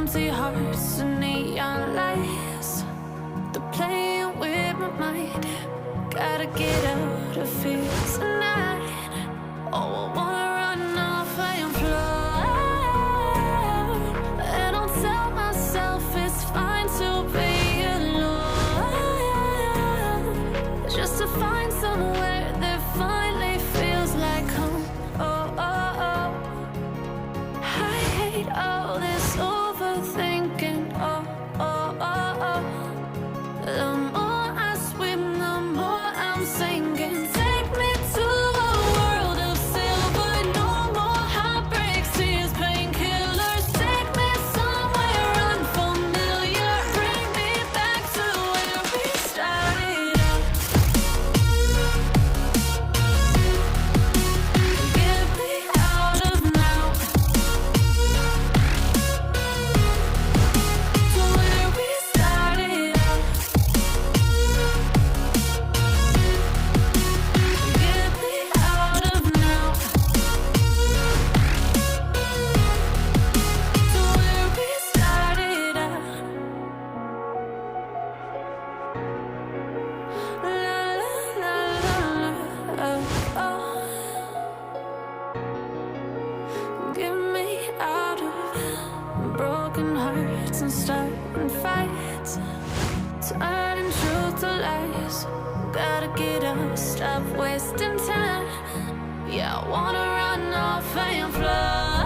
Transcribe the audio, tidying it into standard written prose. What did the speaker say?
empty hearts and neon lights. They're playing with my mind. Gotta get out of here tonight. Oh, I wanna run off and fly. And I'll tell myself it's fine to be alone, just to find somewhere that finally feels like home. Oh, oh, oh. I hate all this overthinking. Oh, oh, oh, oh. The more I swim, the more I'm sinking. Take me to a world of silver. No more heartbreaks, tears, painkillers. Take me somewhere unfamiliar. Bring me back to where we started out. Get me out of now, to where we started out. Get me out of now, to where we started out. La la la la la, oh. Get me out of broken hearts and starting fights, turning truth to lies. Gotta get up, stop wasting time. Yeah, I wanna run off and fly.